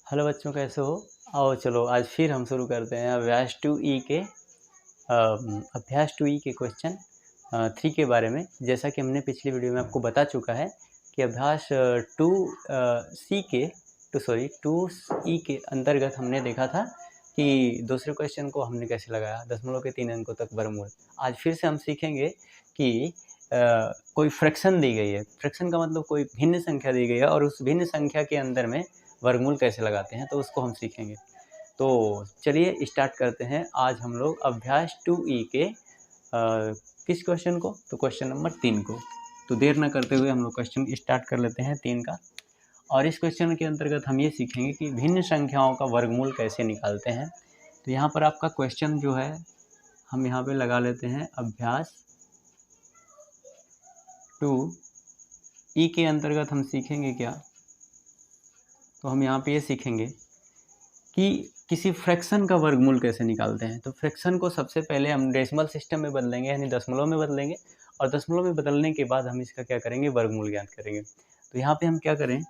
Hello बच्चों, कैसे हो? आओ चलो आज फिर हम शुरू करते हैं अभ्यास 2E के क्वेश्चन 3 के बारे में। जैसा कि हमने पिछली वीडियो में आपको बता चुका है कि अभ्यास 2E के अंतर्गत हमने देखा था कि दूसरे क्वेश्चन को हमने कैसे लगाया, दशमलव के 3 अंकों तक वर्गमूल। आज फिर से हम सीखेंगे कि कोई फ्रैक्शन दी गई है। फ्रैक्शन का मतलब कोई भिन्न संख्या दी गई है और उस भिन्न संख्या के अंदर में वर्गमूल कैसे लगाते हैं, तो उसको हम सीखेंगे। तो चलिए स्टार्ट करते हैं आज हम लोग अभ्यास 2E के किस क्वेश्चन को, तो क्वेश्चन नंबर 3 को। तो देर न करते हुए हम लोग क्वेश्चन स्टार्ट कर लेते हैं 3 का। और इस क्वेश्चन के अंतर्गत हम ये सीखेंगे कि भिन्न संख्याओं का वर्गमूल कैसे निकालते हैं। तो यहाँ पर आपका क्वेश्चन जो है हम यहाँ पे लगा लेते हैं अभ्यास 2E के अंतर्गत हम सीखेंगे क्या, तो हम यहाँ पे ये सीखेंगे कि किसी फ्रैक्शन का वर्गमूल कैसे निकालते हैं। तो फ्रैक्शन को सबसे पहले हम डेसिमल सिस्टम में बदलेंगे, यानी दशमलव में बदलेंगे, और दशमलव में बदलने के बाद हम इसका क्या करेंगे, वर्गमूल ज्ञात करेंगे। तो यहाँ पे हम क्या करें,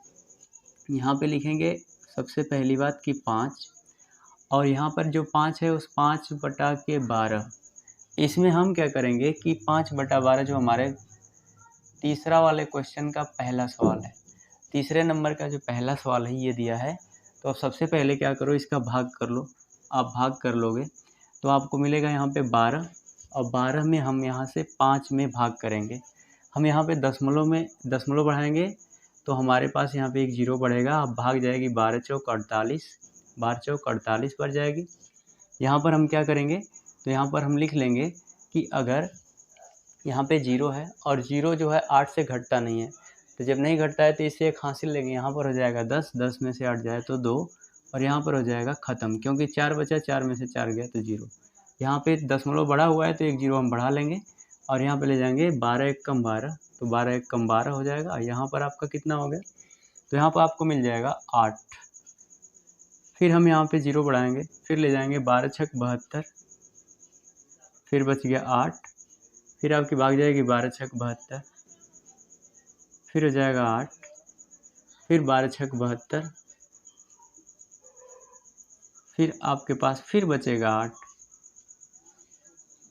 यहाँ पे लिखेंगे सबसे पहली बात कि 5, और यहाँ पर जो 5 है उस 5/12, इसमें हम क्या करेंगे कि 5/12 जो हमारे तीसरा वाले क्वेश्चन का पहला सवाल है, तीसरे नंबर का जो पहला सवाल है ये दिया है। तो अब सबसे पहले क्या करो, इसका भाग कर लो। आप भाग कर लोगे तो आपको मिलेगा यहाँ पे 12, और 12 में हम यहाँ से 5 में भाग करेंगे। हम यहाँ पे दशमलव बढ़ाएंगे तो हमारे पास यहाँ पे एक 0 बढ़ेगा। अब भाग जाएगी 12 चौक 48, 12 चौक 48 बढ़ जाएगी। यहाँ पर हम क्या करेंगे, तो यहाँ पर हम लिख लेंगे कि अगर यहाँ पे 0 है और 0 जो है 8 से घटता नहीं है, तो जब नहीं घटता है तो इससे एक हासिल लेंगे। यहाँ पर हो जाएगा 10, 10 में से 8 जाए तो 2, और यहाँ पर हो जाएगा ख़त्म, क्योंकि 4 बचा, 4 में से 4 गया तो 0। यहाँ पे दशमलव बढ़ा हुआ है तो एक 0 हम बढ़ा लेंगे, और यहाँ पे ले जाएंगे 12 एक कम 12, तो 12 एक कम 12 हो जाएगा। यहाँ पर आपका कितना हो गया, तो यहाँ पर आपको मिल जाएगा 8। फिर हम यहाँ पे 0 बढ़ाएंगे, फिर ले जाएंगे 12 छक 72, फिर बच गया 8, फिर आपकी भाग जाएगी 12 छक 72, फिर हो जाएगा 8, फिर 12 छक 72, फिर आपके पास फिर बचेगा 8।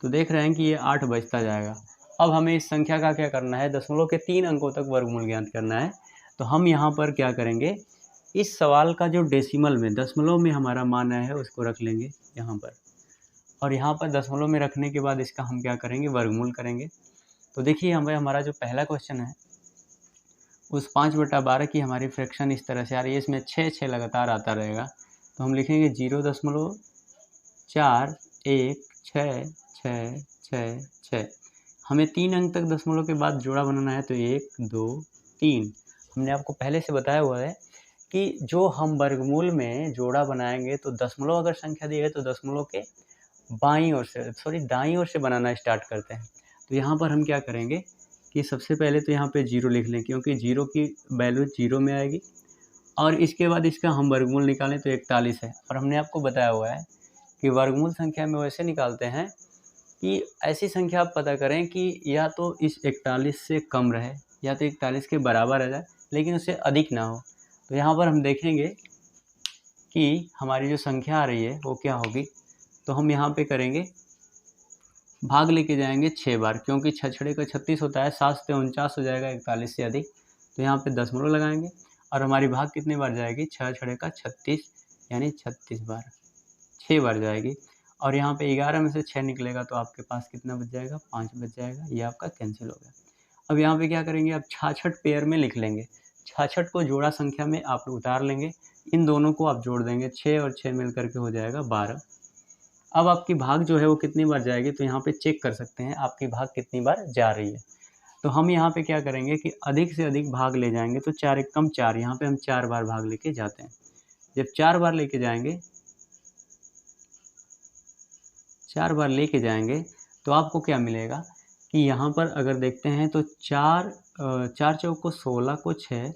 तो देख रहे हैं कि ये 8 बचता जाएगा। अब हमें इस संख्या का क्या करना है, दशमलव के 3 अंकों तक वर्गमूल ज्ञात करना है। तो हम यहाँ पर क्या करेंगे, इस सवाल का जो डेसिमल में, दशमलव में हमारा मान है उसको रख लेंगे यहाँ पर, और यहाँ पर दशमलव में रखने के बाद इसका हम क्या करेंगे, वर्गमूल करेंगे। तो देखिए हमारा जो पहला क्वेश्चन है उस 5/12 की हमारी फ्रैक्शन इस तरह से आ रही है, इसमें 6 लगातार आता रहेगा। तो हम लिखेंगे 0.416666। हमें 3 अंक तक दशमलव के बाद जोड़ा बनाना है, तो 1 2 3। हमने आपको पहले से बताया हुआ है कि जो हम वर्गमूल में जोड़ा बनाएंगे तो दशमलव अगर संख्या दी है तो दशमलव के दाईं ओर से बनाना स्टार्ट करते हैं। तो यहाँ पर हम क्या करेंगे कि सबसे पहले तो यहाँ पे 0 लिख लें, क्योंकि 0 की वैल्यू 0 में आएगी, और इसके बाद इसका हम वर्गमूल निकालें तो 41 है। और हमने आपको बताया हुआ है कि वर्गमूल संख्या में वैसे निकालते हैं कि ऐसी संख्या आप पता करें कि या तो इस 41 से कम रहे या तो 41 के बराबर आ जाए, लेकिन उससे अधिक ना हो। तो यहाँ पर हम देखेंगे कि हमारी जो संख्या आ रही है वो क्या होगी। तो हम यहाँ पे करेंगे, भाग लेके जाएंगे 6 बार, क्योंकि 6 छड़े का 36 होता है, 7 से 49 हो जाएगा 41 से अधिक। तो यहाँ पे दशमलव लगाएंगे, और हमारी भाग कितनी बार जाएगी, 6 छड़े का 36, यानी 36 बार, 6 बार जाएगी। और यहाँ पे 11 में से 6 निकलेगा तो आपके पास कितना बच जाएगा, 5 बच जाएगा। ये आपका कैंसिल हो गया। अब यहाँ पे क्या करेंगे, अब 66 पेयर में लिख लेंगे। 66 को जोड़ा संख्या में आप उतार लेंगे, इन दोनों को आप जोड़ देंगे, 6 और 6 मिल करके हो जाएगा 12। अब आपकी भाग जो है वो कितनी बार जाएगी, तो यहाँ पे चेक कर सकते हैं आपकी भाग कितनी बार जा रही है। तो हम यहाँ पे क्या करेंगे कि अधिक से अधिक भाग ले जाएंगे, तो 4 एक कम 4, यहाँ पे हम 4 बार भाग लेके जाते हैं। जब 4 बार लेके जाएंगे, 4 बार लेके जाएंगे तो आपको क्या मिलेगा कि यहाँ पर अगर देखते हैं तो 4 चौक को 16 को 6,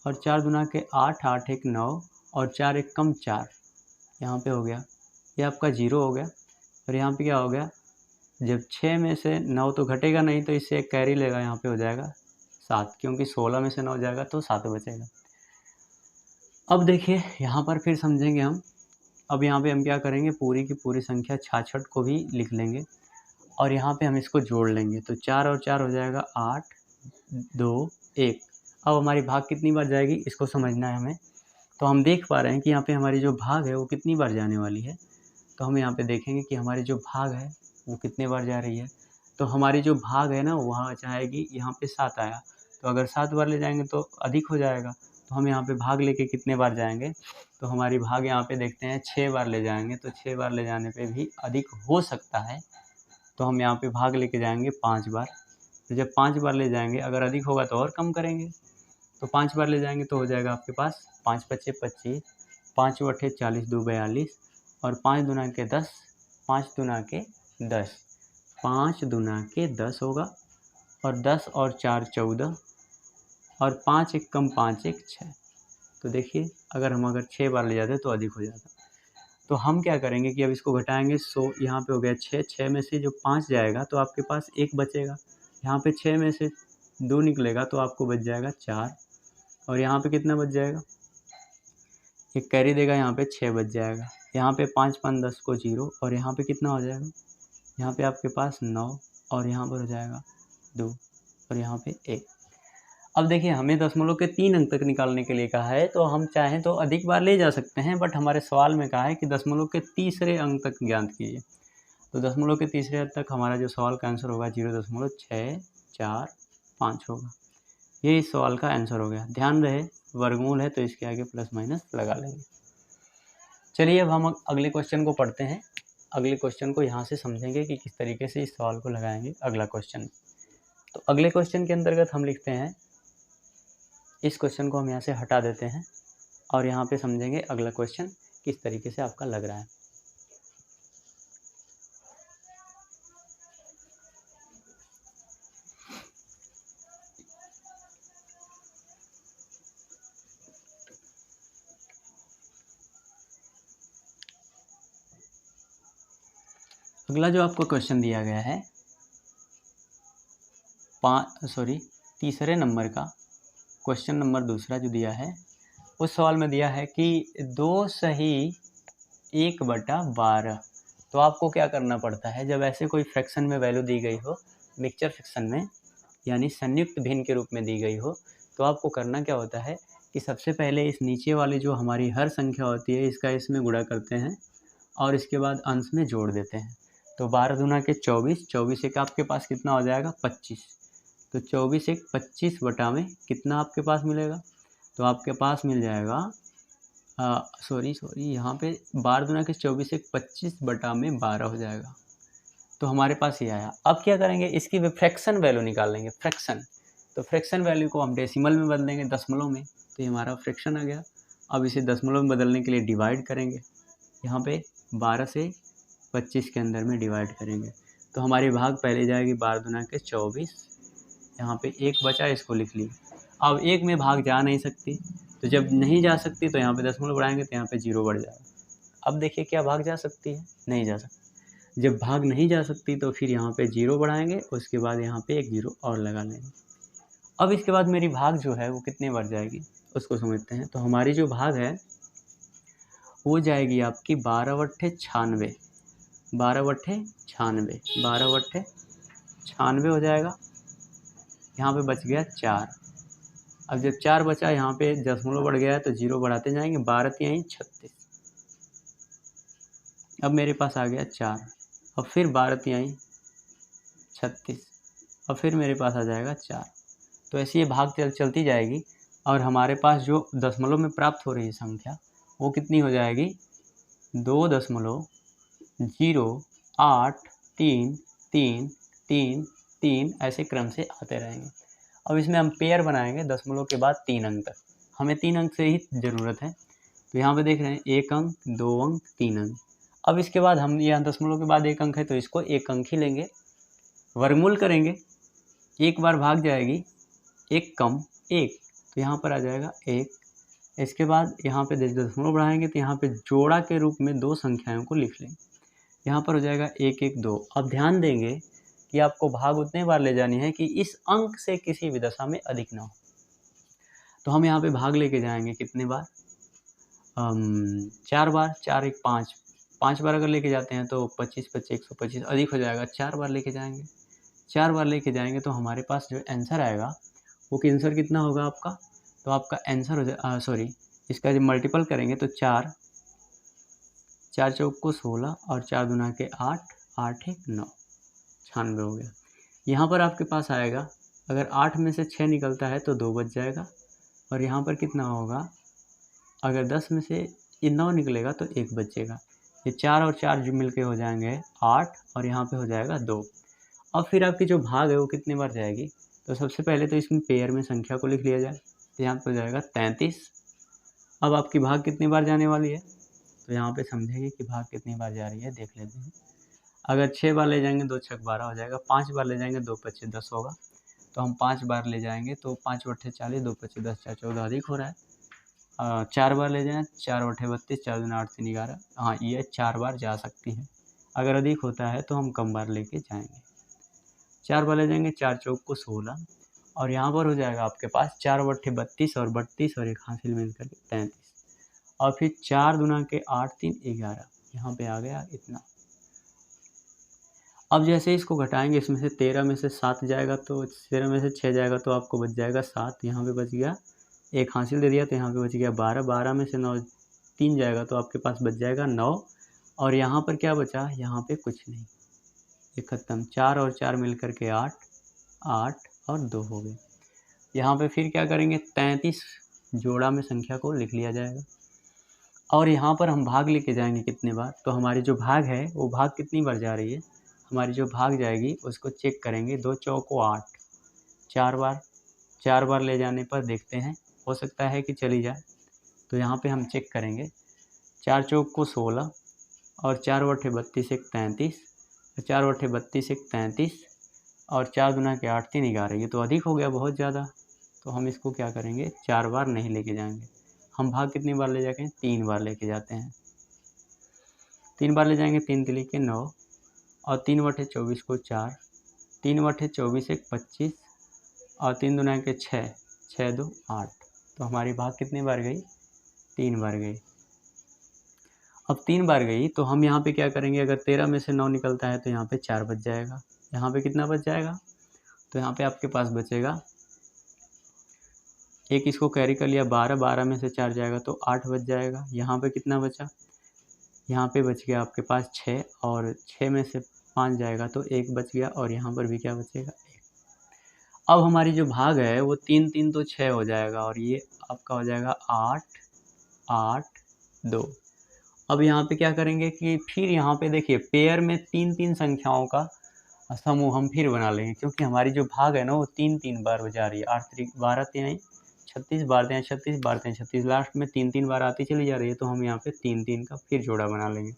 और 4 दूना के 8, 8 एक 9, और 4 एक कम 4, यहाँ पे हो गया। ये आपका 0 हो गया। और यहाँ पे क्या हो गया, जब 6 में से 9 तो घटेगा नहीं, तो इससे एक कैरी लेगा, यहाँ पे हो जाएगा 7, क्योंकि 16 में से 9 जाएगा तो 7 बचेगा। अब देखिए यहाँ पर फिर समझेंगे हम। अब यहाँ पे हम क्या करेंगे, पूरी की पूरी संख्या 66 को भी लिख लेंगे और यहाँ पे हम इसको जोड़ लेंगे। तो 4 और 4 हो जाएगा 8, 2, 1। अब हमारी भाग कितनी बार जाएगी इसको समझना है हमें। तो हम देख पा रहे हैं कि यहाँ पे हमारी जो भाग है वो कितनी बार जाने वाली है। तो हम यहाँ पे देखेंगे कि हमारी जो भाग है वो कितने बार जा रही है। तो हमारी जो भाग है ना वहाँ जाएगी, यहाँ पे 7 आया, तो अगर 7 बार ले जाएंगे तो अधिक हो जाएगा। तो हम यहाँ पे भाग लेके कितने बार जाएंगे, तो हमारी भाग यहाँ पे देखते हैं 6 बार ले जाएंगे। तो 6 बार ले जाने पे भी अधिक हो सकता है, तो हम यहाँ पे भाग लेके जाएंगे 5 बार। तो जब 5 बार ले जाएंगे, अगर अधिक होगा तो और कम करेंगे। तो 5 बार ले जाएंगे तो हो जाएगा आपके पास 5 पच्चे 25, 5 अट्ठे 40, 2 42 और 5 दूना के 10, 5 दूना के 10, 5 दूना के 10 होगा और 10 और 4 14 और 5 एक कम 5 एक 6। तो देखिए अगर 6 बार ले जाते तो अधिक हो जाता। तो हम क्या करेंगे कि अब इसको घटाएंगे। 100 यहाँ पे हो गया 6, 6 में से जो 5 जाएगा तो आपके पास 1 बचेगा। यहाँ पे 6 में से 2 निकलेगा तो आपको बच जाएगा 4 और यहाँ पे कितना बच जाएगा, एक कैरी देगा, यहाँ पे 6 बच जाएगा। यहाँ पे 5 5 10 को 0 और यहाँ पे कितना हो जाएगा, यहाँ पे आपके पास 9 और यहाँ पर हो जाएगा 2 और यहाँ पे 1। अब देखिए हमें दशमलव के 3 अंक तक निकालने के लिए कहा है, तो हम चाहें तो अधिक बार ले जा सकते हैं, बट हमारे सवाल में कहा है कि दशमलव के तीसरे अंक तक ज्ञात कीजिए। तो दशमलव के तीसरे अंक तक हमारा जो सवाल का आंसर होगा 0.645 होगा। ये इस सवाल का आंसर हो गया। ध्यान रहे वर्गमूल है तो इसके आगे प्लस माइनस लगा लेंगे। चलिए अब हम अगले क्वेश्चन को पढ़ते हैं। अगले क्वेश्चन को यहाँ से समझेंगे कि किस तरीके से इस सवाल को लगाएंगे अगला क्वेश्चन। तो अगले क्वेश्चन के अंतर्गत हम लिखते हैं, इस क्वेश्चन को हम यहाँ से हटा देते हैं और यहाँ पे समझेंगे अगला क्वेश्चन किस तरीके से आपका लग रहा है। अगला जो आपको क्वेश्चन दिया गया है तीसरे नंबर का क्वेश्चन नंबर दूसरा जो दिया है, उस सवाल में दिया है कि 2 सही 1/12। तो आपको क्या करना पड़ता है, जब ऐसे कोई फ्रैक्शन में वैल्यू दी गई हो, मिक्सचर फ्रैक्शन में यानी संयुक्त भिन्न के रूप में दी गई हो, तो आपको करना क्या होता है कि सबसे पहले इस नीचे वाली जो हमारी हर संख्या होती है इसका इसमें गुणा करते हैं और इसके बाद अंश में जोड़ देते हैं। तो 12 दूना के 24, 24 एक आपके पास कितना हो जाएगा 25। तो 24 एक 25 बटा में कितना आपके पास मिलेगा, तो आपके पास मिल जाएगा यहाँ पे 12 दूना के 24 एक 25 बटा में 12 हो जाएगा। तो हमारे पास ये आया। अब क्या करेंगे, इसकी फ्रैक्शन वैल्यू निकाल लेंगे, फ्रैक्शन। तो फ्रैक्शन वैल्यू को हम डेसिमल में बदलेंगे, दशमलव में, तो ये हमारा फ्रैक्शन आ गया। अब इसे दशमलव में बदलने के लिए डिवाइड करेंगे, यहाँ पे 12 से 25 के अंदर में डिवाइड करेंगे। तो हमारी भाग पहले जाएगी 12 दूना के 24, यहाँ पे 1 बचा, इसको लिख ली। अब 1 में भाग जा नहीं सकती, तो जब नहीं जा सकती तो यहाँ पे दशमलव बढ़ाएंगे तो यहाँ पे 0 बढ़ जाएगा। अब देखिए क्या भाग जा सकती है, नहीं जा सकती। जब भाग नहीं जा सकती तो फिर यहाँ पे 0 बढ़ाएंगे, उसके बाद यहाँ पे एक 0 और लगा लेंगे। अब इसके बाद मेरी भाग जो है वो कितने बार जाएगी उसको समझते हैं। तो हमारी जो भाग है वो जाएगी आपकी 12 बट्ठे 96, 12 बट्ठे 96, 12 बट्ठे 96 हो जाएगा। यहाँ पे बच गया 4। अब जब 4 बचा, यहाँ पे दशमलव बढ़ गया है तो 0 बढ़ाते जाएंगे, 12 3 36। अब मेरे पास आ गया 4, अब फिर 12 3 36, अब फिर मेरे पास आ जाएगा 4। तो ऐसे ये भाग चलती जाएगी और हमारे पास जो दशमलव में प्राप्त हो रही है संख्या वो कितनी हो जाएगी, 2.083333 ऐसे क्रम से आते रहेंगे। अब इसमें हम पेयर बनाएंगे दशमलव के बाद 3 अंक तक, हमें 3 अंक से ही ज़रूरत है। तो यहाँ पे देख रहे हैं 1 अंक 2 अंक 3 अंक। अब इसके बाद हम यहाँ दशमलव के बाद 1 अंक है तो इसको 1 अंक ही लेंगे, वर्गमूल करेंगे, एक बार भाग जाएगी, 1 कम 1, तो यहाँ पर आ जाएगा 1। इसके बाद यहाँ पे दशमलव बढ़ाएंगे तो यहाँ पे जोड़ा के रूप में 2 संख्याओं को लिख लेंगे, यहाँ पर हो जाएगा 1 1 2। अब ध्यान देंगे कि आपको भाग उतने बार ले जानी है कि इस अंक से किसी भी दशा में अधिक ना हो। तो हम यहाँ पे भाग लेके जाएंगे कितने बार, 4 बार, 4 एक 5, 5 बार अगर लेके जाते हैं तो 25 25 125 अधिक हो जाएगा। 4 बार लेके जाएंगे, 4 बार लेके जाएंगे तो हमारे पास जो आंसर आएगा वो आंसर कितना होगा आपका, तो आपका आंसर हो जाए सॉरी इसका जब मल्टीपल करेंगे तो 4 4 चौक को 16 और 4 दूना के 8 8 एक 9 96 हो गया। यहाँ पर आपके पास आएगा, अगर 8 में से 6 निकलता है तो 2 बच जाएगा, और यहाँ पर कितना होगा, अगर 10 में से ये 9 निकलेगा तो 1 बचेगा। ये 4 और 4 जो मिलके हो जाएंगे 8 और यहाँ पे हो जाएगा 2। अब फिर आपकी जो भाग है वो कितनी बार जाएगी, तो सबसे पहले तो इसमें पेयर में संख्या को लिख लिया जाए, तो यहाँ पे हो जाएगा 33। अब आपकी भाग कितनी बार जाने वाली है, तो यहाँ पे समझेंगे कि भाग कितनी बार जा रही है, देख लेते हैं। अगर 6 बार ले जाएंगे 2 छक 12 हो जाएगा, 5 बार ले जाएंगे 2 पच्चे 10 होगा, तो हम 5 बार ले जाएंगे तो 5 बट्ठे 40 2 पच्चे 10 4 14 अधिक हो रहा है। 4 बार ले जाएँ 4 बट्ठे 32 4 दूना 8 3 11, हाँ ये 4 बार जा सकती है। अगर अधिक होता है तो हम कम बार लेके जाएंगे। 4 बार ले जाएंगे 4 चौक को 16, और यहाँ पर हो जाएगा आपके पास 4 बट्ठे 32 और 32 और एक हासिल मिलकर के 33, और फिर 4 दूना के 8 3 11, यहाँ पे आ गया इतना। अब जैसे इसको घटाएंगे, इसमें से 13 में से 7 जाएगा तो 13 में से 6 जाएगा तो आपको बच जाएगा 7, यहाँ पे बच गया एक हासिल दे दिया तो यहाँ पे बच गया 12, 12 में से 9 3 जाएगा तो आपके पास बच जाएगा 9, और यहाँ पर क्या बचा, यहाँ पे कुछ नहीं, ये खत्म। 4 और 4 मिलकर के 8 8 और 2 हो गए। यहाँ पे फिर क्या करेंगे, 33 जोड़ा में संख्या को लिख लिया जाएगा, और यहाँ पर हम भाग लेके जाएंगे कितने बार, तो हमारी जो भाग है वो भाग कितनी बार जा रही है, हमारी जो भाग जाएगी उसको चेक करेंगे। 2 चौको 8, 4 बार, 4 बार ले जाने पर देखते हैं, हो सकता है कि चली जाए, तो यहाँ पे हम चेक करेंगे। 4 चौक को 16 और 4 बट्ठे 32 एक 33, 4 बट्ठे 32 एक 33 और 4 दूना के 8 3 11, ये तो अधिक हो गया बहुत ज़्यादा, तो हम इसको क्या करेंगे, 4 बार नहीं लेके जाएंगे। हम भाग कितनी बार ले जाके, 3 बार लेके जाते हैं। 3 बार ले जाएंगे, 3 तिली के 9 और 3 बट्ठे 24 को 4, 3 बट्ठे 24 एक 25 और 3 दूना के 6 6 2 8, तो हमारी भाग कितनी बार गई, 3 बार गई। अब 3 बार गई तो हम यहाँ पे क्या करेंगे, अगर 13 में से 9 निकलता है तो यहाँ पे 4 बच जाएगा, यहाँ पे कितना बच जाएगा, तो यहाँ पे आपके पास बचेगा एक, इसको कैरी कर लिया 12, 12 में से 4 जाएगा तो 8 बच जाएगा। यहाँ पे कितना बचा, यहाँ पे बच गया आपके पास 6, और 6 में से 5 जाएगा तो 1 बच गया, और यहाँ पर भी क्या बचेगा, 1। अब हमारी जो भाग है वो 3 3 तो 6 हो जाएगा, और ये आपका हो जाएगा 8 8 2। अब यहाँ पे क्या करेंगे कि फिर यहाँ पे देखिए पेयर में 3 3 संख्याओं का समूह हम फिर बना लेंगे, क्योंकि हमारी जो भाग है ना वो 3 3 बार जा रही है। 8 3 12 3 36 बार 36 बार 36, लास्ट में 3 3 बार आती चली जा रही है, तो हम यहाँ पे 3 3 का फिर जोड़ा बना लेंगे।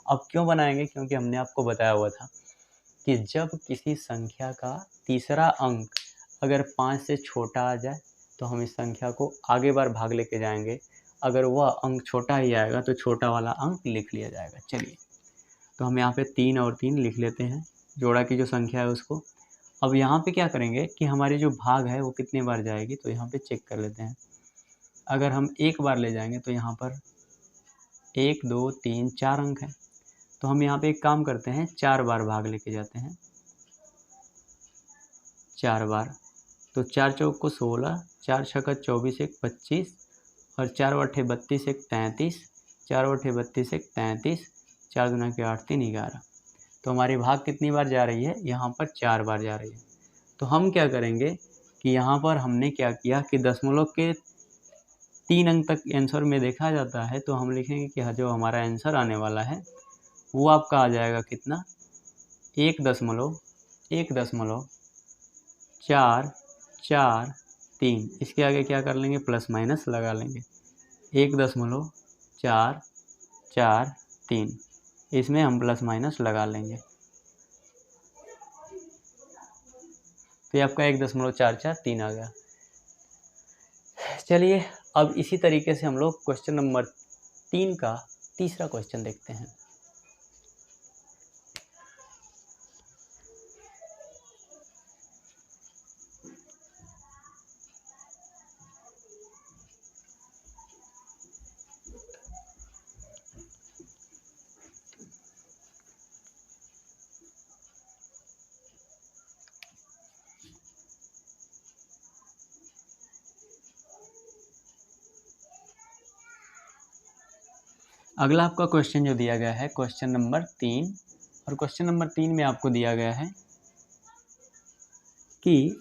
अब क्यों बनाएंगे, क्योंकि हमने आपको बताया हुआ था कि जब किसी संख्या का तीसरा अंक अगर 5 से छोटा आ जाए तो हम इस संख्या को आगे बार भाग लेके जाएंगे, अगर वह अंक छोटा ही आएगा तो छोटा वाला अंक लिख लिया जाएगा। चलिए, तो हम यहाँ पे 3 और 3 लिख लेते हैं, जोड़ा की जो संख्या है उसको। अब यहाँ पे क्या करेंगे कि हमारी जो भाग है वो कितनी बार जाएगी, तो यहाँ पे चेक कर लेते हैं। अगर हम 1 बार ले जाएंगे तो यहाँ पर 1 2 3 4 अंक हैं, तो हम यहाँ पे एक काम करते हैं, 4 बार भाग लेके जाते हैं, 4 बार। तो 4 चौक को 16, 4 छक्का 24 एक 25 और 4 बट्ठे 32 एक 33, 4 बट्ठे 32 एक 33, 4 दूना के 8 3 11, तो हमारी भाग कितनी बार जा रही है, यहाँ पर 4 बार जा रही है। तो हम क्या करेंगे कि यहाँ पर हमने क्या किया कि दशमलव के 3 अंक तक आंसर में देखा जाता है, तो हम लिखेंगे कि जो हमारा आंसर आने वाला है वो आपका आ जाएगा कितना, 1.443। इसके आगे क्या कर लेंगे, प्लस माइनस लगा लेंगे, 1.443, इसमें हम प्लस माइनस लगा लेंगे, तो ये आपका 1.443 आ गया। चलिए, अब इसी तरीके से हम लोग क्वेश्चन नंबर 3 का तीसरा क्वेश्चन देखते हैं। अगला आपका क्वेश्चन जो दिया गया है क्वेश्चन नंबर 3, और क्वेश्चन नंबर 3 में आपको दिया गया है कि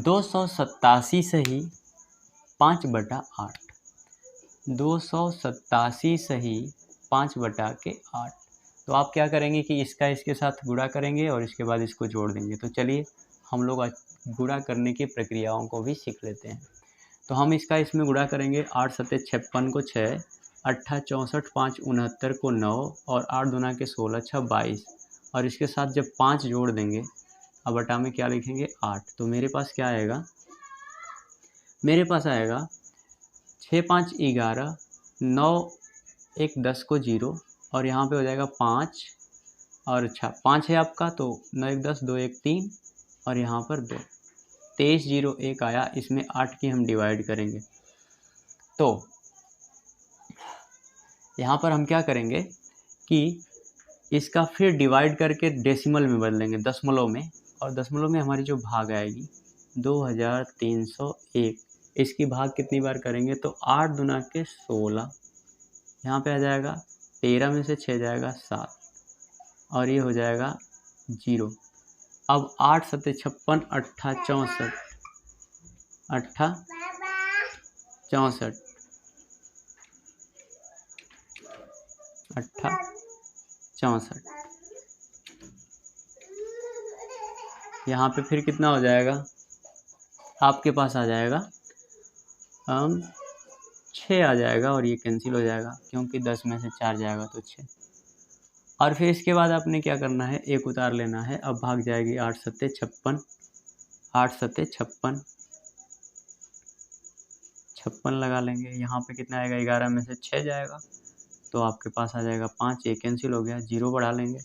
287 सही 5/8, 287 सही 5/8। तो आप क्या करेंगे कि इसका इसके साथ गुणा करेंगे और इसके बाद इसको जोड़ देंगे। तो चलिए हम लोग गुणा करने की प्रक्रियाओं को भी सीख लेते हैं। तो हम इसका इसमें गुणा करेंगे, 8 सत्ते 56 को 6, 8 64 5 69 को 9 और 8 दूना के 16 6 22, और इसके साथ जब 5 जोड़ देंगे अब बटा में क्या लिखेंगे 8। तो मेरे पास क्या आएगा, मेरे पास आएगा 6 5 11, 9 1 10 को 0 और यहाँ पे हो जाएगा 5 और अच्छा 5 है आपका, तो 9 1 10 2 1 3 और यहाँ पर 2, 23 0 1 आया। इसमें 8 की हम डिवाइड करेंगे। तो यहाँ पर हम क्या करेंगे कि इसका फिर डिवाइड करके डेसिमल में बदलेंगे, दशमलव में, और दशमलव में हमारी जो भाग आएगी 2301, इसकी भाग कितनी बार करेंगे तो 8 दूना के 16, यहाँ पे आ जाएगा 13 में से 6 जाएगा 7 और ये हो जाएगा 0। अब 8 सत्ते 56 8 64 8 64 8 64, यहाँ पे फिर कितना हो जाएगा आपके पास आ जाएगा 6 आ जाएगा और ये कैंसिल हो जाएगा क्योंकि 10 में से 4 जाएगा तो 6। और फिर इसके बाद आपने क्या करना है, एक उतार लेना है। अब भाग जाएगी 8 सत्ते 56, 8 सत्ते 56, 56 लगा लेंगे। यहाँ पे कितना आएगा, 11 में से 6 जाएगा तो आपके पास आ जाएगा 5, ये कैंसिल हो गया, 0 बढ़ा लेंगे।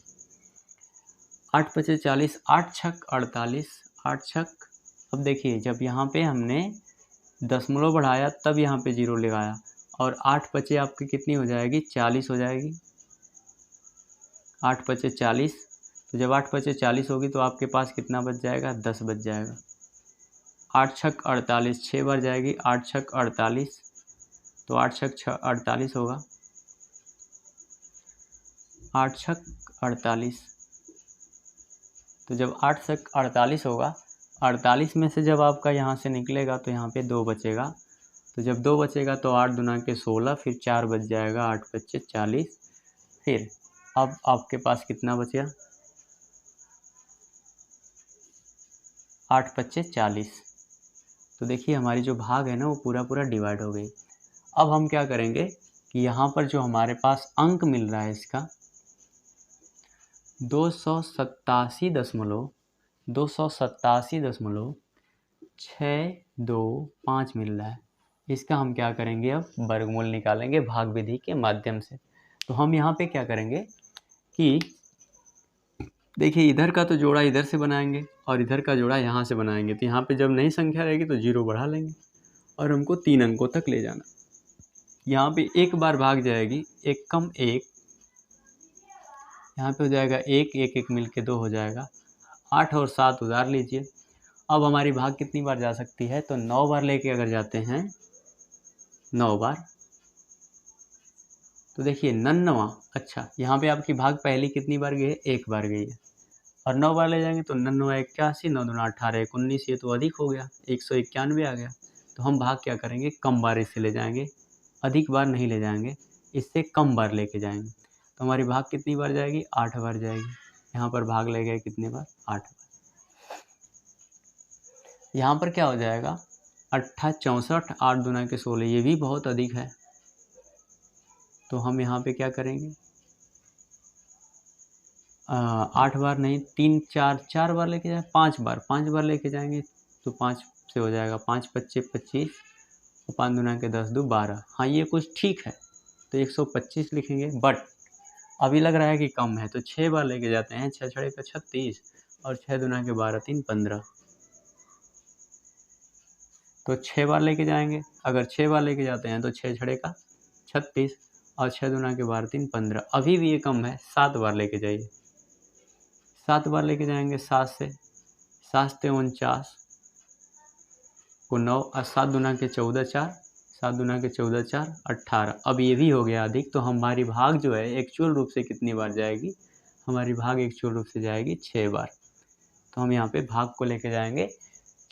8 पचे 40, 8 छक 48, 8 छक। अब देखिए जब यहाँ पे हमने दशमलव बढ़ाया तब यहाँ पे 0 लगाया और 8 पचे आपकी कितनी हो जाएगी 40 हो जाएगी, 8 पचे 40। तो जब 8 पचे 40 होगी तो आपके पास कितना बच जाएगा 10 बच जाएगा। 8 छक 48, 6 बार जाएगी, 8 छक 48, तो 8 छक 48 होगा, 8 छक 48। तो जब 8 छक 48 होगा, 48 में से जब आपका यहाँ से निकलेगा तो यहाँ पे 2 बचेगा। तो जब 2 बचेगा तो 8 दूना के 16, फिर 4 बच जाएगा, 8 पच्चे 40। फिर अब आपके पास कितना बचा, 8 पच्चे 40। तो देखिए हमारी जो भाग है ना वो पूरा पूरा डिवाइड हो गई। अब हम क्या करेंगे कि यहाँ पर जो हमारे पास अंक मिल रहा है इसका 287.625 मिल रहा है। इसका हम क्या करेंगे, अब वर्गमूल निकालेंगे भाग विधि के माध्यम से। तो हम यहाँ पे क्या करेंगे कि देखिए इधर का तो जोड़ा इधर से बनाएंगे और इधर का जोड़ा यहाँ से बनाएंगे। तो यहाँ पे जब नई संख्या रहेगी तो 0 बढ़ा लेंगे और हमको 3 अंकों तक ले जाना। यहाँ पे एक बार भाग जाएगी, 1 कम 1, यहाँ पे हो जाएगा 1 1 1 मिल के 2 हो जाएगा, 8 और 7 उधार लीजिए। अब हमारी भाग कितनी बार जा सकती है, तो 9 बार लेके अगर जाते हैं 9 बार, तो देखिए 99। अच्छा यहाँ पे आपकी भाग पहली कितनी बार गई है, 1 बार गई है, और 9 बार ले जाएंगे तो 99 81, 9 दूना 18 19, ये तो अधिक हो गया, 191 आ गया। तो हम भाग क्या करेंगे, कम बार इससे ले जाएंगे, अधिक बार नहीं ले जाएंगे, इससे कम बार लेके जाएंगे। तो हमारी भाग कितनी बार जाएगी, 8 बार जाएगी। यहाँ पर भाग ले गए कितने बार, 8 बार। यहाँ पर क्या हो जाएगा 8 64, 8 दूना के 16, ये भी बहुत अधिक है। तो हम यहाँ पे क्या करेंगे, 8 बार नहीं, 3 4 बार लेके जाए, 5 बार लेके जाएंगे तो 5 से हो जाएगा, 5 पच्चे 25 और 5 दूना के 10 2 12। हाँ ये कुछ ठीक है, तो 125 लिखेंगे। बट अभी लग रहा है कि कम है, तो 6 बार लेके जाते हैं, 6 छड़े का 36 और 6 दूना के 12 3 15, तो 6 बार लेके जाएंगे। अगर 6 बार लेके जाते हैं तो 6 छड़े का 36 और 6 दूना के 12 3 15। अभी भी ये कम है, 7 बार लेके जाइए, 7 बार लेके जाएंगे, 7 से 49 को 9 और 7 दूना के 14 4 7 दूना के 14, 4 18। अब ये भी हो गया अधिक, तो हमारी भाग जो है एक्चुअल रूप से कितनी बार जाएगी, हमारी भाग एक्चुअल रूप से जाएगी 6 बार। तो हम यहाँ पे भाग को लेके जाएंगे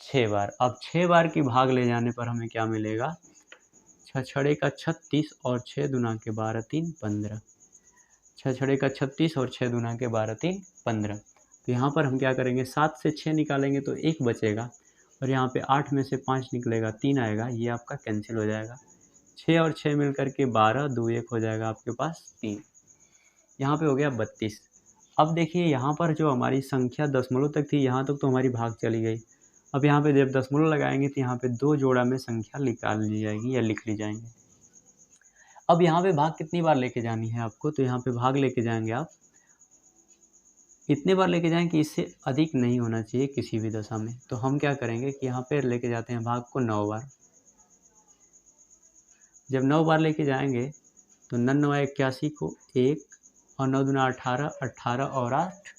6 बार। अब 6 बार की भाग ले जाने पर हमें क्या मिलेगा, 6 छड़े का 36 और 6 दूना के 12 3 15। 6 छड़े का 36 और 6 दूना के 12 3 15। तो यहाँ पर हम क्या करेंगे, 7 से 6 निकालेंगे तो 1 बचेगा, और यहाँ पे 8 में से 5 निकलेगा 3 आएगा, ये आपका कैंसिल हो जाएगा। 6 और 6 मिल करके 12, 2 1 हो जाएगा आपके पास 3। यहाँ पे हो गया 32। अब देखिए यहाँ पर जो हमारी संख्या दशमलव तक थी, यहाँ तक तो हमारी भाग चली गई। अब यहाँ पे जब दशमलव लगाएंगे तो यहाँ पे 2 जोड़ा में संख्या निकाल ली जाएगी या लिख ली जाएंगी। अब यहाँ पे भाग कितनी बार लेके जानी है आपको, तो यहाँ पे भाग लेके जाएंगे आप इतने बार लेके जाएं कि इससे अधिक नहीं होना चाहिए किसी भी दशा में। तो हम क्या करेंगे कि यहाँ पे लेके जाते हैं भाग को 9 बार। जब 9 बार लेके जाएंगे तो 9 9 81 को 1 और 9 दूना 18, 18 और 8,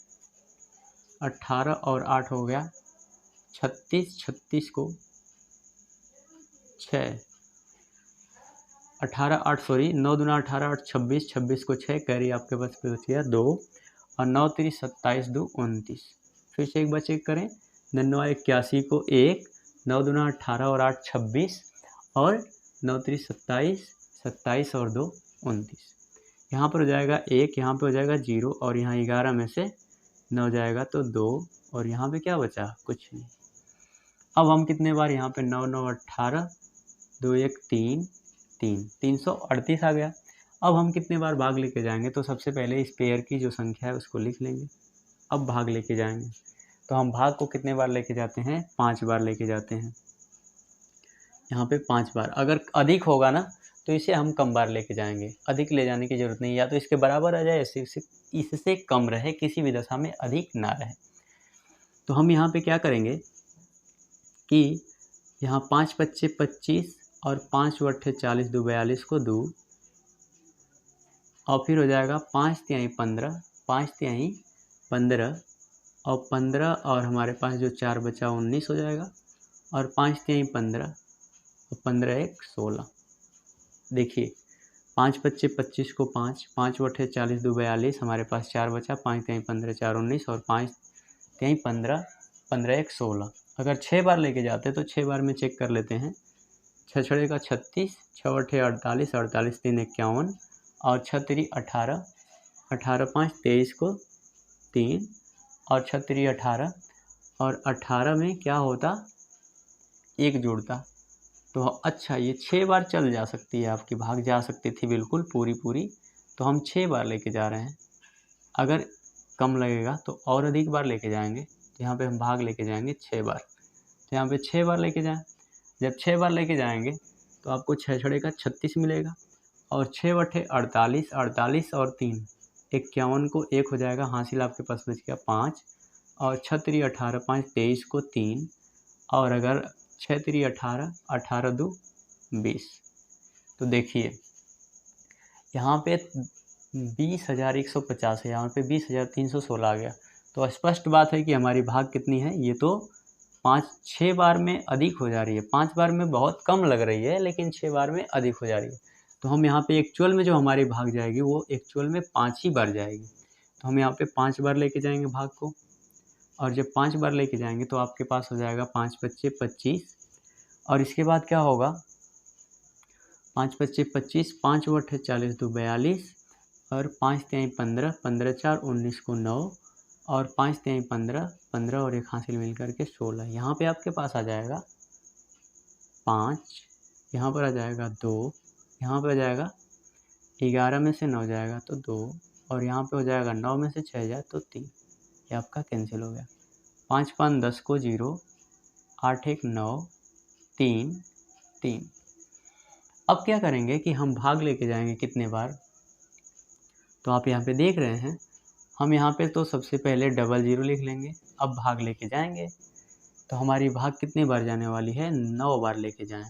18 और 8 हो गया 36, 36 को 6, 18 8 सॉरी 9 दूना 18 8 26, 26 को 6 कैरी आपके पास बच गया 2 और 9 3 27 2 29। फिर से एक बार चेक करें, 9 9 81 को 1, 9 दूना 18 और 8 26 और 9 3 27, 27 और 2 29। यहाँ पर हो जाएगा 1, यहाँ पे हो जाएगा 0 और यहाँ 11 में से 9 जाएगा तो 2 और यहाँ पे क्या बचा, कुछ नहीं। अब हम कितने बार यहाँ पे 9 9 18, 2 1 3 3, 338 आ गया। अब हम कितने बार भाग लेके जाएंगे, तो सबसे पहले इस पेयर की जो संख्या है उसको लिख लेंगे। अब भाग लेके जाएंगे तो हम भाग को कितने बार लेके जाते हैं, 5 बार लेके जाते हैं। यहाँ पे 5 बार, अगर अधिक होगा ना तो इसे हम कम बार लेके जाएंगे, अधिक ले जाने की ज़रूरत नहीं, या तो इसके बराबर आ जाए, इससे कम रहे, किसी भी दशा में अधिक ना रहे। तो हम यहाँ पे क्या करेंगे कि यहाँ 5 पच्चे 25 और 5 अट्ठे 40 2 42 को 2 और फिर हो जाएगा 5 तिहाई 15, 5 तिहाई 15 और 15 और हमारे पास जो 4 बचा 19 हो जाएगा और 5 तिहाई 15 और 15 1 16। देखिए 5 पच्चे 25 को 5, 5 अट्ठे 40 2 42, हमारे पास 4 बचा, 5 तिहाई 15 4 19 और 5 तिहाई 15 15 1 16। अगर 6 बार लेके जाते तो 6 बार में चेक कर लेते हैं। 6 छड़े का 36, 6 अट्ठे 48, 48 3 51 और 6 3 18, 18 5 23 को 3 और 6 3 18 और 18 में क्या होता, 1 जुड़ता। तो अच्छा ये 6 बार चल जा सकती है, आपकी भाग जा सकती थी बिल्कुल पूरी। तो हम 6 बार लेके जा रहे हैं। अगर कम लगेगा तो और अधिक बार लेके जाएंगे। तो यहाँ पे हम भाग लेके जाएंगे 6 बार। तो यहाँ पे 6 बार लेके जाएं। जब 6 बार लेके जाएंगे तो आपको 6 छड़े का 36 मिलेगा और 6 अट्ठे 48, 48 और 3 51 को 1 हो जाएगा, हासिल आपके पास बच गया 5 और 6 3 18 5 23 को 3 और अगर 6 3 18, 18 2 20। तो देखिए यहाँ पे 20,150 है, यहाँ पे 20,316 आ गया। तो स्पष्ट बात है कि हमारी भाग कितनी है, ये तो 5-6 बार में अधिक हो जा रही है। 5 बार में बहुत कम लग रही है लेकिन 6 बार में अधिक हो जा रही है। तो हम यहाँ पे एक्चुअल में जो हमारी भाग जाएगी वो एक्चुअल में 5 ही बार जाएगी। तो हम यहाँ पे 5 बार लेके जाएंगे भाग को, और जब 5 बार लेके जाएंगे तो आपके पास हो जाएगा 5 पच्चे 25 और इसके बाद क्या होगा, 5 पच्चे 25, 5 अट्ठे 40 2 42 और 5 तिहाई 15, 15 4 19 को 9 और 5 तिहाई 15, 15 और एक हासिल मिल करके 16। यहाँ पे आपके पास आ जाएगा 5, यहाँ पर आ जाएगा 2, यहाँ पे आ जाएगा 11 में से 9 जाएगा तो 2 और यहाँ पे हो जाएगा 9 में से 6 जाए तो 3। ये आपका कैंसिल हो गया। 5 5 10 को 0, 8 1 9 3 3। अब क्या करेंगे कि हम भाग लेके जाएंगे कितने बार, तो आप यहाँ पे देख रहे हैं हम यहाँ पे तो सबसे पहले 00 लिख लेंगे। अब भाग लेके जाएंगे तो हमारी भाग कितने बार जाने वाली है, 9 बार लेके जाएं।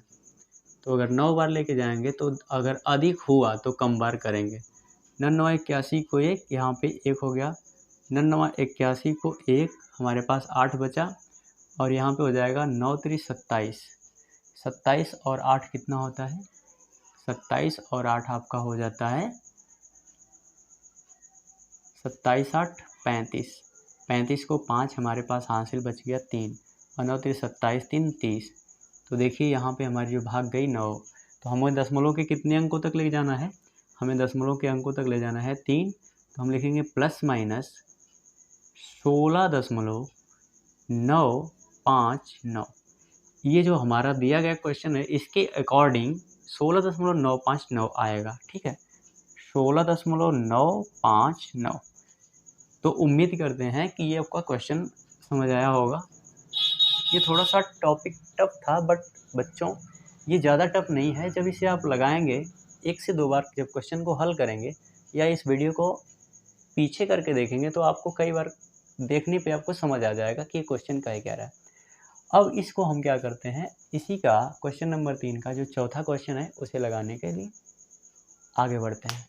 तो अगर 9 बार लेके जाएंगे तो अगर अधिक हुआ तो कम बार करेंगे। 9 9 81 को 1, यहाँ पे 1 हो गया, 9 9 81 को 1, हमारे पास 8 बचा और यहाँ पे हो जाएगा 9 3 27, 27 और 8 कितना होता है? 27 और 8 आपका हो जाता है 27 8 35। 35 को 5 हमारे पास हासिल बच गया 3 और 9 3 27 3 30। तो देखिए यहाँ पे हमारी जो भाग गई 9। तो हमें दशमलव के कितने अंकों तक ले जाना है? हमें दशमलव के अंकों तक ले जाना है 3। तो हम लिखेंगे प्लस माइनस 16.959। ये जो हमारा दिया गया क्वेश्चन है इसके अकॉर्डिंग 16.959 आएगा। ठीक है, 16.959। तो उम्मीद करते हैं कि ये आपका क्वेश्चन समझ आया होगा। ये थोड़ा सा टॉपिक टफ था, बट बच्चों ये ज़्यादा टफ नहीं है। जब इसे आप लगाएंगे 1 से 2 बार, जब क्वेश्चन को हल करेंगे या इस वीडियो को पीछे करके देखेंगे तो आपको कई बार देखने पे आपको समझ आ जाएगा कि ये क्वेश्चन क्या कह रहा है। अब इसको हम क्या करते हैं, इसी का क्वेश्चन नंबर 3 का जो चौथा क्वेश्चन है उसे लगाने के लिए आगे बढ़ते हैं।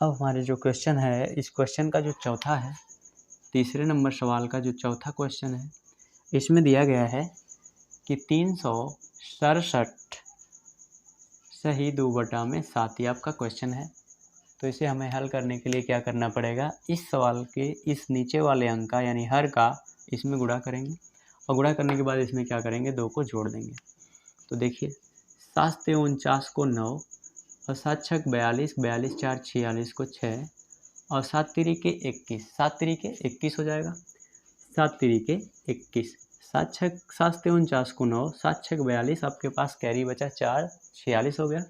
अब हमारे जो क्वेश्चन है, इस क्वेश्चन का जो चौथा है, तीसरे नंबर सवाल का जो चौथा क्वेश्चन है, इसमें दिया गया है कि 367 सही 2/7 ये आपका क्वेश्चन है। तो इसे हमें हल करने के लिए क्या करना पड़ेगा, इस सवाल के इस नीचे वाले अंक का यानी हर का इसमें गुणा करेंगे और गुणा करने के बाद इसमें क्या करेंगे, 2 को जोड़ देंगे। तो देखिए 7 से 49 को 9 और 7 छक 42, 42 4 46 को 6 और 7 तिरिके 21, 7 तिरिके 21 हो जाएगा। 7 तिरिके 21, 7 से 49 को 9, 7 छक 42, आपके पास कैरी बचा 4, 46 हो गया।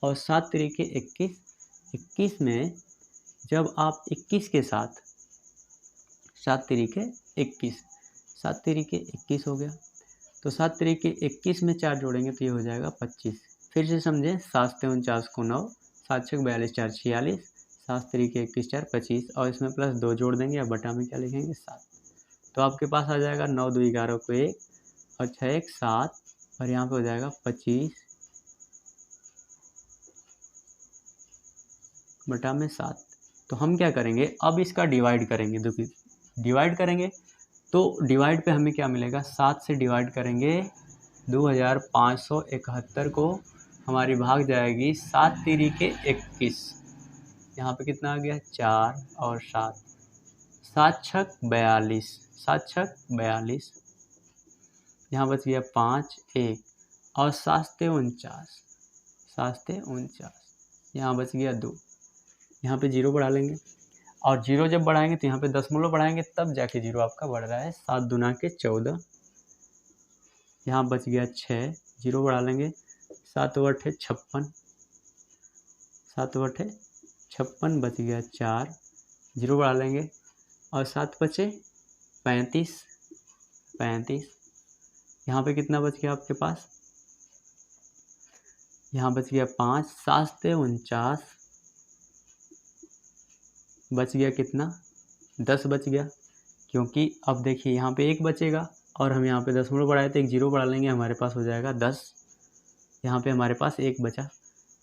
और 7 तिरिके 21, 21 में जब आप 21 के साथ 7 तिरिके 21, 7 तिरिके 21 हो गया। तो 7 तिरिके 21 में 4 जोड़ेंगे तो ये हो जाएगा 25। फिर से समझें, 7 से 49 को 9, 7 छक 42 4 46, 7 तिरिके 21 4 25 और इसमें प्लस 2 जोड़ देंगे या बटा में क्या लिखेंगे 7। तो आपके पास आ जाएगा 9 2 11 को 1 और 6 1 7 और यहाँ पे हो जाएगा 25 बटा में 7। तो हम क्या करेंगे, अब इसका डिवाइड करेंगे। देखिए डिवाइड करेंगे तो डिवाइड पे हमें क्या मिलेगा, 7 से डिवाइड करेंगे 2571 को, हमारी भाग जाएगी 7 तिरिके 21, यहाँ पे कितना आ गया 4 और 7, 7 छक 42, 7 छक 42, यहाँ बच गया 5 1 और 7 से 49, 7 से 49, यहाँ बच गया 2। यहाँ पे 0 बढ़ा लेंगे और 0 जब बढ़ाएंगे तो यहाँ पे दशमलव बढ़ाएंगे तब जाके 0 आपका बढ़ रहा है। 7 दूना के 14, यहाँ बच गया 6, 0 बढ़ा लेंगे। 7 बटे 56, 7 बटे 56 बच गया 4, 0 बढ़ा लेंगे और 7 बचे 35, 35, यहाँ पे कितना बच गया आपके पास, यहाँ बच गया 5, 7 से 49 बच गया कितना 10 बच गया। क्योंकि अब देखिए यहाँ पे 1 बचेगा और हम यहाँ पे दशमलव बढ़ाए तो एक 0 बढ़ा लेंगे, हमारे पास हो जाएगा 10। यहाँ पे हमारे पास 1 बचा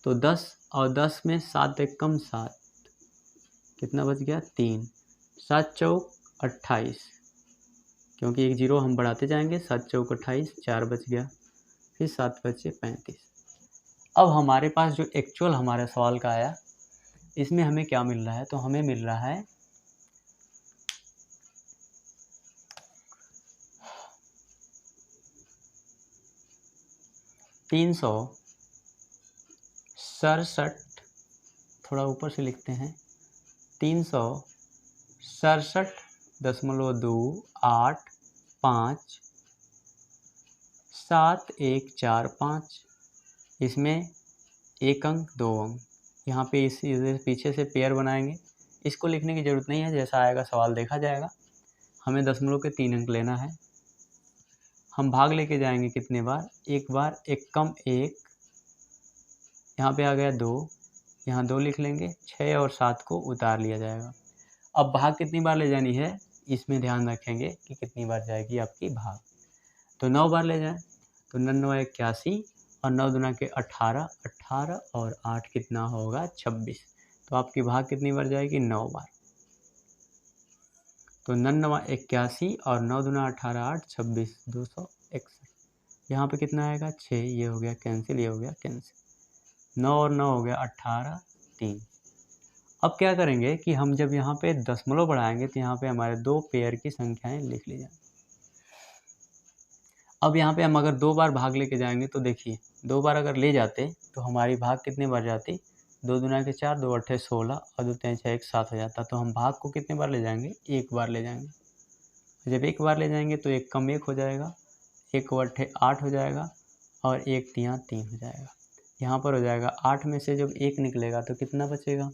तो 10 और 10 में 7 एक कम 7, कितना बच गया 3, 7 चौक 28, क्योंकि एक 0 हम बढ़ाते जाएंगे, 7 चौक 28, 4 बच गया, फिर 7 बचे 35। अब हमारे पास जो एक्चुअल हमारे सवाल का आया, इसमें हमें क्या मिल रहा है, तो हमें मिल रहा है 367, थोड़ा ऊपर से लिखते हैं, 367.285,7,1,4,5, इसमें 1 अंक 2 अंक, यहाँ पे इस पीछे से पेयर बनाएंगे। इसको लिखने की ज़रूरत नहीं है, जैसा आएगा सवाल देखा जाएगा। हमें दशमलव के 3 अंक लेना है। हम भाग लेके जाएंगे कितने बार, एक बार, 1 कम 1, यहाँ पे आ गया 2, यहाँ 2 लिख लेंगे, 6 और 7 को उतार लिया जाएगा। अब भाग कितनी बार ले जानी है, इसमें ध्यान रखेंगे कि कितनी बार जाएगी आपकी भाग। तो 9 बार ले जाएं तो 9 81 और 9 दूना के 18, 18 और 8 कितना होगा 26। तो आपकी भाग कितनी बार जाएगी 9 बार। तो 9 81 और 9 दूना 18, 8 26, 261। यहाँ पे कितना आएगा 6, ये हो गया कैंसिल, ये हो गया कैंसिल। 9 और 9 हो गया 18, 3। अब क्या करेंगे कि हम जब यहाँ पे दशमलव बढ़ाएंगे तो यहाँ पे हमारे 2 पेयर की संख्याएं लिख ली जाएंगी। अब यहाँ पे हम अगर 2 बार भाग लेके जाएंगे तो देखिए 2 बार अगर ले जाते तो हमारी भाग कितने बार जाती, 2 दूना के 4, 2 अट्ठे 16 और 2 तीन 6 1 7 हो जाता। तो हम भाग को कितने बार ले जाएंगे, 1 बार ले जाएंगे। जब 1 बार ले जाएंगे तो 1 कम 1 हो जाएगा, 1 अट्ठे 8 हो जाएगा और 1 तियाँ 3 हो जाएगा। यहाँ पर हो जाएगा 8 में से जब 1 निकलेगा तो कितना बचेगा,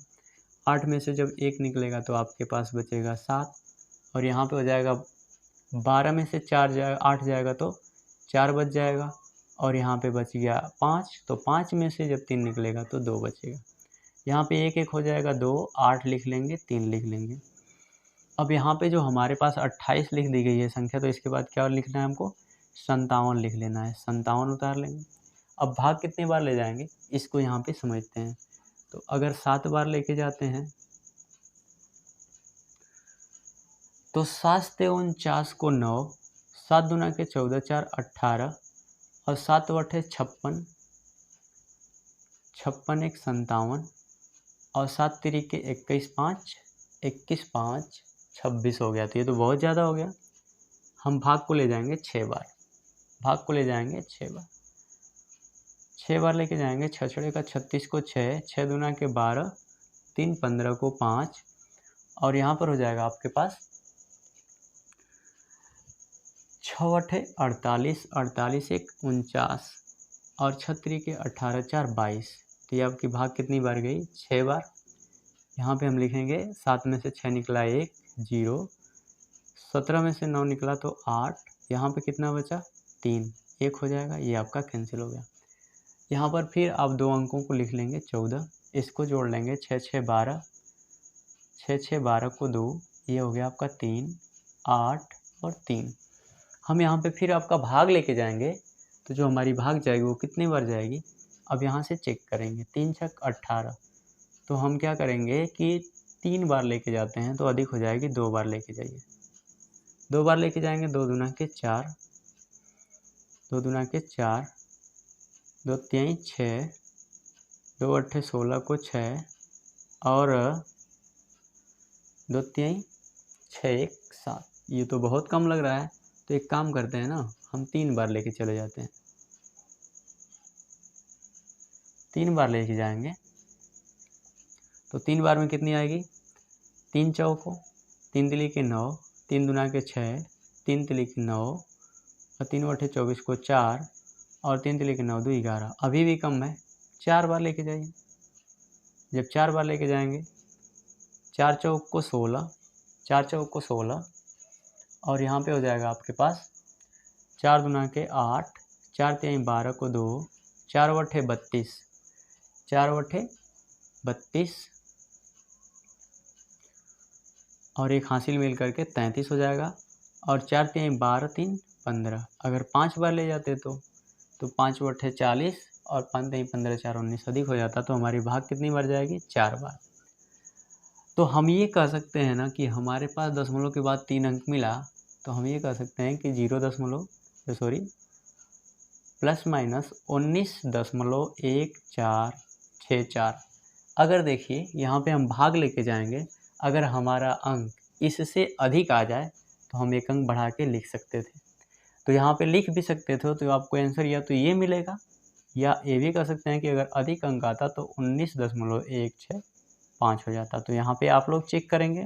8 में से जब 1 निकलेगा तो आपके पास बचेगा 7 और यहाँ पे हो जाएगा 12 में से 4 जाएगा 8 जाएगा तो 4 बच जाएगा और यहाँ पे बच गया 5। तो 5 में से जब 3 निकलेगा तो 2 बचेगा। यहाँ पे 1 1 हो जाएगा 2, 8 लिख लेंगे, 3 लिख लेंगे। अब यहाँ पे जो हमारे पास 28 लिख दी गई है संख्या, तो इसके बाद क्या लिखना है हमको, 57 लिख लेना है, 57 उतार लेंगे। अब भाग कितने बार ले जाएंगे इसको यहाँ पे समझते हैं। तो अगर 7 बार लेके जाते हैं तो 7 से 49 को 9, 7 दूना के 14, 4 18 और 7 अट्ठे 56, 56 1 57 और 7 तिरिके 21 5, 21 5 26 हो गया। तो ये तो बहुत ज़्यादा हो गया। हम भाग को ले जाएंगे 6 बार, भाग को ले जाएंगे 6 बार, 6 बार लेके जाएंगे। 6 छड़े का 36 को 6, 6 दूना के 12, 3 15 को 5 और यहाँ पर हो जाएगा आपके पास 6 अट्ठे 48, 48 1 49 और 6 तिरिके 18 4 22। तो ये आपकी भाग कितनी बार गई, 6 बार। यहाँ पे हम लिखेंगे 7 में से 6 निकला 1 0, 17 में से 9 निकला तो 8, यहाँ पे कितना बचा 3, 1 हो जाएगा, ये आपका कैंसिल हो गया। यहाँ पर फिर आप 2 अंकों को लिख लेंगे 14, इसको जोड़ लेंगे 6 6 12, 6 6 12 को 2, ये हो गया आपका 3 8 और 3। हम यहाँ पे फिर आपका भाग लेके जाएंगे तो जो हमारी भाग जाएगी वो कितनी बार जाएगी, अब यहाँ से चेक करेंगे। 3 छक 18, तो हम क्या करेंगे कि 3 बार लेके जाते हैं तो अधिक हो जाएगी, 2 बार लेके जाइए। 2 बार लेके जाएंगे, 2 दूना के 4, 2 दूना के 4, 2 तिहाई 6, 2 अट्ठे 16 को 6 और 2 तिहाई 6 1 7। ये तो बहुत कम लग रहा है, तो एक काम करते हैं ना, हम 3 बार लेके चले जाते हैं। 3 बार लेके जाएंगे तो 3 बार में कितनी आएगी, 3 चौको 3 तिली के 9, 3 दूना के 6, 3 तिली के 9 और 3 अट्ठे 24 को 4 और 3 तिली के 9 2 11। अभी भी कम है, 4 बार लेके जाइए। जब 4 बार लेके जाएंगे, 4 चौक को 16, 4 चौक को 16 और यहाँ पे हो जाएगा आपके पास 4 दूना के 8, 4 तिहाई 12 को 2, 4 अट्ठे 32, 4 अट्ठे 32 और एक हासिल मिल करके 33 हो जाएगा और 4 तिहाई 12 3 15। अगर 5 बार ले जाते तो 5 अट्ठे 40 और 5 तिहाई 15 4 19 अधिक हो जाता। तो हमारी भाग कितनी बार जाएगी, 4 बार। तो हम ये कह सकते हैं ना कि हमारे पास दशमलव के बाद 3 अंक मिला, तो हम ये कह सकते हैं कि +19.1464। अगर देखिए यहाँ पे हम भाग लेके जाएंगे, अगर हमारा अंक इससे अधिक आ जाए तो हम 1 अंक बढ़ा के लिख सकते थे। तो यहाँ पे लिख भी सकते थे, तो आपको आंसर या तो ये मिलेगा या ये भी कह सकते हैं कि अगर अधिक अंक आता तो 19.165 हो जाता। तो यहाँ पे आप लोग चेक करेंगे,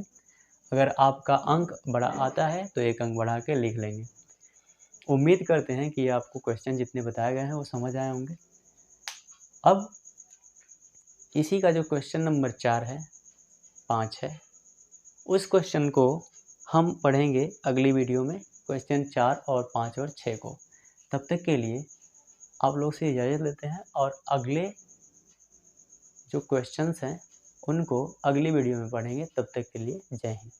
अगर आपका अंक बड़ा आता है तो 1 अंक बढ़ा के लिख लेंगे। उम्मीद करते हैं कि आपको क्वेश्चन जितने बताए गए हैं वो समझ आए होंगे। अब इसी का जो क्वेश्चन नंबर 4 है, 5 है, उस क्वेश्चन को हम पढ़ेंगे अगली वीडियो में, क्वेश्चन 4 और 5 और 6 को। तब तक के लिए आप लोग से इजाज़त लेते हैं और अगले जो क्वेश्चंस हैं उनको अगली वीडियो में पढ़ेंगे। तब तक के लिए जय हिंद।